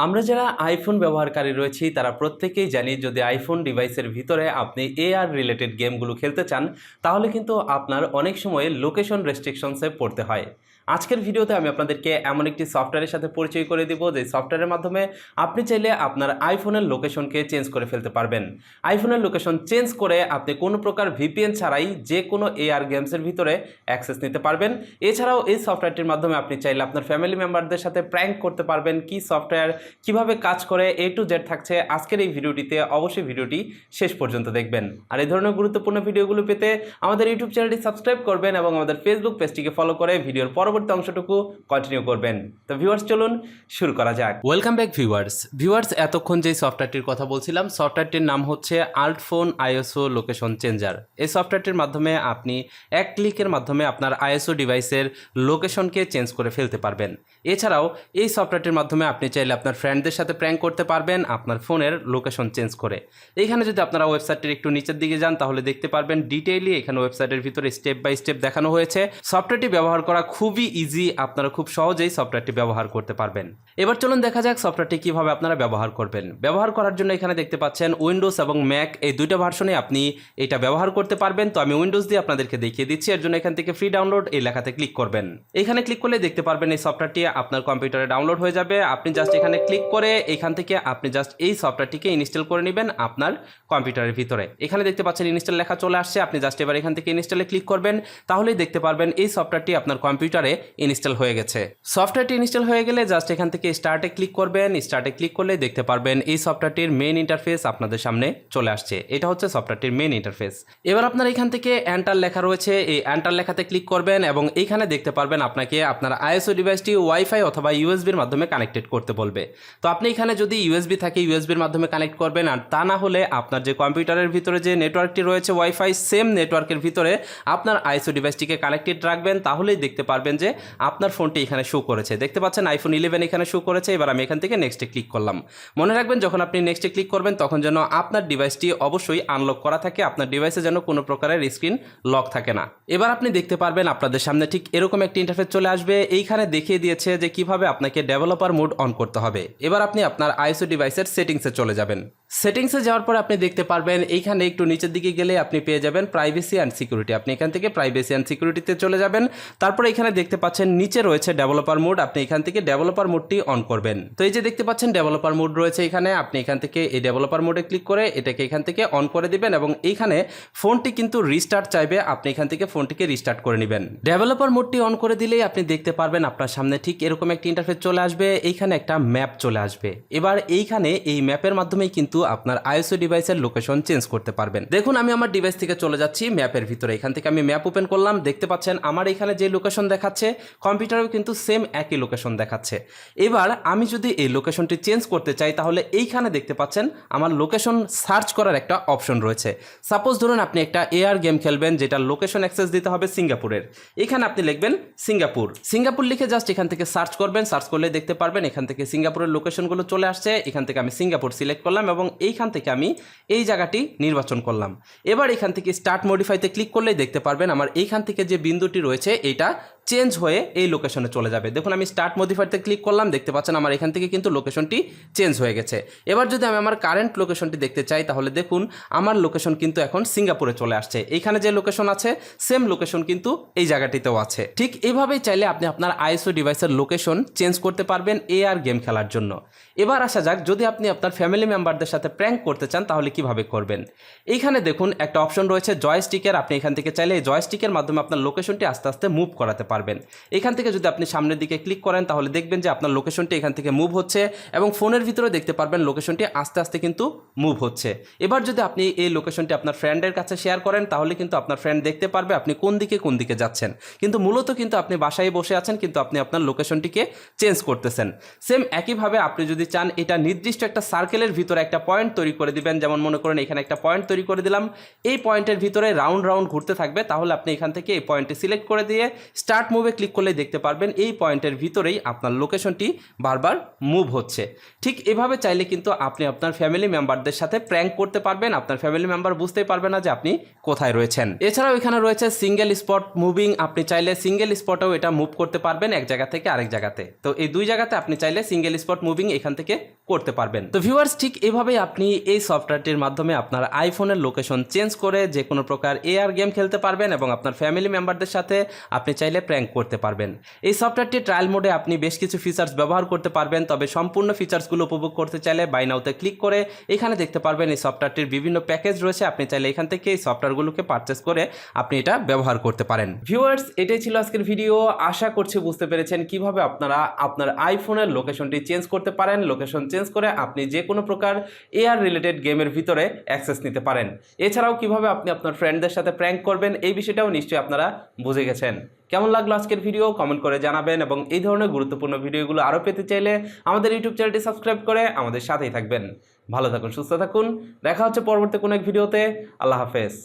আমরা যারা আইফোন ব্যবহারকারী রয়েছি তারা প্রত্যেকেই জানি যদি আইফোন ডিভাইসের ভিতরে আপনি এআর রিলেটেড গেমগুলো খেলতে চান তাহলে কিন্তু আপনার অনেক সময় লোকেশন রেস্ট্রিকশনসে পড়তে হয়। আজকের ভিডিওতে আমি আপনাদেরকে এমন একটি সফটওয়্যারের সাথে পরিচয় করে দিব যে সফটওয়্যারের মাধ্যমে আপনি চাইলে আপনার আইফোনের লোকেশনকে চেঞ্জ করে ফেলতে পারবেন। আইফোনের লোকেশন চেঞ্জ করে আপনি কোনো প্রকার ভিপিএন ছাড়াই যে কোনো এআর গেমসের ভিতরে অ্যাক্সেস নিতে পারবেন। এছাড়াও এই সফটওয়্যারটির মাধ্যমে আপনি চাইলে আপনার ফ্যামিলি মেম্বারদের সাথে প্র্যাঙ্ক করতে পারবেন। কি সফটওয়্যার, কিভাবে কাজ করে, A to Z থাকছে আজকের এই ভিডিওটিতে। অবশ্যই ভিডিওটি শেষ পর্যন্ত দেখবেন। আর এই ধরনের গুরুত্বপূর্ণ ভিডিওগুলো পেতে আমাদের ইউটিউব চ্যানেলটি সাবস্ক্রাইব করবেন এবং আমাদের ফেসবুক পেজটিকে ফলো করে ভিডিওর পরবর্তী অংশটুকু কন্টিনিউ করবেন। তো ভিউয়ার্স, চলুন শুরু করা যাক। ওয়েলকাম ব্যাক ভিউয়ার্স, এতক্ষণ যে সফটওয়্যারটির কথা বলছিলাম সফটওয়্যারটির নাম হচ্ছে আল্টফোন আইএসও লোকেশন চেঞ্জার। এই সফটওয়্যারটির মাধ্যমে আপনি এক ক্লিকের মাধ্যমে আপনার আইএসও ডিভাইসের লোকেশনকে চেঞ্জ করে ফেলতে পারবেন। এছাড়াও এই সফটওয়্যারটির মাধ্যমে আপনি চাইলে আপনার ফ্রেন্ডদের সাথে প্র্যাঙ্ক করতে পারবেন আপনার ফোনের লোকেশন চেঞ্জ করে। এইখানে যদি আপনারা ওয়েবসাইটের একটু নিচের দিকে যান তাহলে দেখতে পারবেন ডিটেইলি এখানে ওয়েবসাইটের ভিতরে স্টেপ বাই স্টেপ দেখানো হয়েছে। সফটওয়্যারটি ব্যবহার করা খুবই ইজি, আপনারা খুব সহজেই সফটওয়্যারটি ব্যবহার করতে পারবেন। এবার চলুন দেখা যাক সফটওয়্যারটি কিভাবে আপনারা ব্যবহার করবেন। ব্যবহার করার জন্য এখানে দেখতে পাচ্ছেন উইন্ডোজ এবং ম্যাক এই দুইটা ভার্সনে আপনি এটা ব্যবহার করতে পারবেন। তো আমি উইন্ডোজ দিয়ে আপনাদেরকে দেখিয়ে দিচ্ছি। এর জন্য এখান থেকে ফ্রি ডাউনলোড এই লেখাতে ক্লিক করবেন। এখানে ক্লিক করলে দেখতে পারবেন এই সফটওয়্যারটি আপনার কম্পিউটারে ডাউনলোড হয়ে যাবে। আপনি জাস্ট এখানে ক্লিক করে এখান থেকে আপনি জাস্ট এই সফটওয়্যারটিকে ইনস্টল করে নেবেন আপনার কম্পিউটারের ভিতরে। এখানে দেখতে পাচ্ছেন ইনস্টল লেখা চলে আসছে। আপনি জাস্ট এবার এখান থেকে ইনস্টলে ক্লিক করবেন, তাহলেই দেখতে পারবেন এই সফটওয়্যারটি আপনার কম্পিউটারে ইনস্টল হয়ে গেছে। সফটওয়্যারটি ইনস্টল হয়ে গেলে জাস্ট এখান থেকে স্টার্টে ক্লিক করবেন। স্টার্টে ক্লিক করলে দেখতে পারবেন এই সফটওয়্যারটির মেইন ইন্টারফেস আপনাদের সামনে চলে আসছে। এটা হচ্ছে সফটওয়্যারটির মেইন ইন্টারফেস। এবার আপনার এখান থেকে এন্টার লেখা রয়েছে, এই এন্টার লেখাতে ক্লিক করবেন এবং এইখানে দেখতে পারবেন আপনাকে আপনার আইএসও ডিভাইসটি ওয়াইফাই অথবা ইউএসবির মাধ্যমে কানেক্টেড করতে বলবে। তো আপনি এখানে যদি ইউএসবি থাকে ইউএসবির মাধ্যমে কানেক্ট করবেন, আর তা না হলে আপনার যে কম্পিউটারের ভিতরে যে নেটওয়ার্কটি রয়েছে ওয়াইফাই সেম নেটওয়ার্কের ভিতরে আপনার আইএসও ডিভাইসটিকে কানেক্টেড রাখবেন। তাহলেই দেখতে পারবেন যে আপনার ফোনটি এখানে শো করেছে। দেখতে পাচ্ছেন আইফোন 11 এখানে শো করেছে। এবার আমি এখান থেকে নেক্সটে ক্লিক করলাম। মনে রাখবেন যখন আপনি নেক্সটে ক্লিক করবেন তখন যেন আপনার ডিভাইসটি অবশ্যই আনলক করা থাকে, আপনার ডিভাইসে যেন কোনো প্রকারের স্ক্রিন লক থাকে না। এবার আপনি দেখতে পারবেন আপনাদের সামনে ঠিক এরকম একটি ইন্টারফেস চলে আসবে। এইখানে দেখিয়ে দিয়েছে যে কিভাবে আপনাকে ডেভেলপার মোড অন করতে হবে। এবার আপনি আপনার আইএসও ডিভাইসের সেটিংসে চলে যাবেন। সেটিংসে যাওয়ার পর আপনি দেখতে পারবেন এইখানে একটু নিচের দিকে গেলে আপনি পেয়ে যাবেন প্রাইভেসি অ্যান্ড সিকিউরিটি। আপনি এখান থেকে প্রাইভেসি অ্যান্ড সিকিউরিটিতে চলে যাবেন। তারপরে এখানে দেখতে পাচ্ছেন নিচে রয়েছে ডেভেলপার মোড, আপনি এখান থেকে ডেভেলপার মোডটি অন করবেন। তো এই যে দেখতে পাচ্ছেন ডেভেলপার মোড রয়েছে এখানে, আপনি এখান থেকে এই ডেভেলপার মোডে ক্লিক করে এটাকে এখান থেকে অন করে দিবেন এবং এইখানে ফোনটি কিন্তু রিস্টার্ট চাইবে, আপনি এখান থেকে ফোনটিকে রিস্টার্ট করে নেবেন। ডেভেলপার মোডটি অন করে দিলেই আপনি দেখতে পারবেন আপনার সামনে ঠিক এরকম একটি ইন্টারফেস চলে আসবে। এইখানে একটা ম্যাপ চলে আসবে। এবার এইখানে এই ম্যাপের মাধ্যমেই কিন্তু আপনার আইএসও ডিভাইসের লোকেশন চেঞ্জ করতে পারবেন। দেখুন আমি আমার ডিভাইস থেকে চলে যাচ্ছি ম্যাপের ভিতরে। এখান থেকে আমি ম্যাপ ওপেন করলাম। দেখতে পাচ্ছেন আমার এখানে যে লোকেশন দেখাচ্ছে কম্পিউটারেও কিন্তু সেম একই লোকেশন দেখাচ্ছে। এবার আমি যদি এই লোকেশনটি চেঞ্জ করতে চাই তাহলে এইখানে দেখতে পাচ্ছেন আমার লোকেশন সার্চ করার একটা অপশন রয়েছে। সাপোজ ধরুন আপনি একটা এআর গেম খেলবেন যেটা লোকেশন অ্যাক্সেস দিতে হবে সিঙ্গাপুরের। এখানে আপনি লিখবেন সিঙ্গাপুর লিখে জাস্ট এখান থেকে সার্চ করবেন। সার্চ করলে দেখতে পারবেন এখান থেকে সিঙ্গাপুরের লোকেশনগুলো চলে আসছে। এখান থেকে আমি সিঙ্গাপুর সিলেক্ট করলাম এবং এইখান থেকে আমি এই জায়গাটি নির্বাচন করলাম। এবার এখান থেকে স্টার্ট মডিফাইতে ক্লিক করলেই দেখতে পারবেন আমার এইখান থেকে যে বিন্দুটি রয়েছে এটা চেঞ্জ হয়ে এই লোকেশনে চলে যাবে। দেখুন আমি স্টার্ট মডিফাইতে ক্লিক করলাম, দেখতে পাচ্ছেন আমার এখান থেকে কিন্তু লোকেশনটি চেঞ্জ হয়ে গেছে। এবার যদি আমি আমার কারেন্ট লোকেশনটি দেখতে চাই তাহলে দেখুন আমার লোকেশন কিন্তু এখন সিঙ্গাপুরে চলে আসছে। এইখানে যে লোকেশন আছে সেম লোকেশন কিন্তু এই জায়গাটিতেও আছে। ঠিক এইভাবেই চাইলে আপনি আপনার আইএসও ডিভাইসের লোকেশন চেঞ্জ করতে পারবেন এআর গেম খেলার জন্য। এবার আসা যাক যদি আপনি আপনার ফ্যামিলি মেম্বারদের সাথে প্র্যাঙ্ক করতে চান তাহলে কিভাবে করবেন। এইখানে দেখুন একটা অপশন রয়েছে জয়স্টিকের। আপনি এখান থেকে চাইলে এই জয়স্টিকের মাধ্যমে আপনার লোকেশনটি আস্তে আস্তে মুভ করাতে পারবেন। এখান থেকে যদি আপনি সামনের দিকে ক্লিক করেন তাহলে দেখবেন যে আপনার লোকেশনটি এখান থেকে মুভ হচ্ছে এবং ফোনের ভিতরে দেখতে পারবেন লোকেশনটি আস্তে আস্তে কিন্তু মুভ হচ্ছে। এবার যদি আপনি এই লোকেশনটি আপনার ফ্রেন্ডের কাছে শেয়ার করেন তাহলে কিন্তু আপনার ফ্রেন্ড দেখতে পারবে আপনি কোন দিকে যাচ্ছেন, কিন্তু মূলত কিন্তু আপনি বাসায় বসে আছেন কিন্তু আপনি আপনার লোকেশনটিকে চেঞ্জ করতেছেন। সেম একইভাবে আপনি যদি চান এটা নির্দিষ্ট একটা সার্কেলের ভিতরে একটা পয়েন্ট তৈরি করে দিবেন। যেমন মনে করেন এখানে একটা পয়েন্ট তৈরি করে দিলাম, এই পয়েন্টের ভিতরে রাউন্ড ঘুরতে থাকবে। তাহলে আপনি এখান থেকে এই পয়েন্টটি সিলেক্ট করে দিয়ে স্টার্ট মুভে ক্লিক করলে দেখতে পারবেন এই পয়েন্টের ভিতরেই আপনার লোকেশনটি বারবার মুভ হচ্ছে। ঠিক এভাবে চাইলে কিন্তু আপনি আপনার ফ্যামিলি মেম্বারদের সাথে প্র্যাঙ্ক করতে পারবেন, আপনার ফ্যামিলি মেম্বার বুঝতেই পারবে না যে আপনি কোথায় রয়েছেন। এছাড়াও এখানে রয়েছে সিঙ্গেল স্পট মুভিং, আপনি চাইলে সিঙ্গেল স্পটেও এটা মুভ করতে পারবেন এক জায়গা থেকে আরেক জায়গাতে। তো এই দুই জায়গাতে আপনি চাইলে সিঙ্গেল স্পট মুভিং এখান থেকে করতে পারবেন। তো ভিউয়ার্স, ঠিক এভাবেই আপনি এই সফটওয়্যারটির মাধ্যমে আপনার আইফোনের লোকেশন চেঞ্জ করে যে কোনো প্রকার এআর গেম খেলতে পারবেন এবং আপনার ফ্যামিলি মেম্বারদের সাথে আপনি চাইলে প্র্যাঙ্ক করতে পারবেন। এই সফটওয়্যারটি ট্রায়াল মোডে আপনি বেশ কিছু ফিচার্স ব্যবহার করতে পারবেন, তবে সম্পূর্ণ ফিচার্সগুলো উপভোগ করতে চাইলে বাই নাওতে ক্লিক করে এখানে দেখতে পারবেন এই সফটওয়্যারটির বিভিন্ন প্যাকেজ রয়েছে, আপনি চাইলে এখান থেকে এই সফটওয়্যারগুলোকে পারচেস করে আপনি এটা ব্যবহার করতে পারেন। ভিউয়ার্স, এটাই ছিল আজকের ভিডিও। আশা করছি বুঝতে পেরেছেন কিভাবে আপনারা আপনার আইফোনের লোকেশনটি চেঞ্জ করতে পারেন। লোকেশন চেঞ্জ করে আপনি যে কোনো প্রকার এআর রিলেটেড গেমের ভিতরে অ্যাক্সেস নিতে পারেন। এছাড়াও কিভাবে আপনি আপনার ফ্রেন্ডদের সাথে প্র্যাঙ্ক করবেন এই বিষয়টাও নিশ্চয়ই আপনারা বুঝে গেছেন। কেমন লাগলো আজকের ভিডিও কমেন্ট করে জানাবেন এবং এই ধরনের গুরুত্বপূর্ণ ভিডিওগুলো আরও পেতে চাইলে আমাদের ইউটিউব চ্যানেলটি সাবস্ক্রাইব করে আমাদের সাথেই থাকবেন। ভালো থাকুন, সুস্থ থাকুন, দেখা হচ্ছে পরবর্তী কোনো এক ভিডিওতে। আল্লাহ হাফেজ।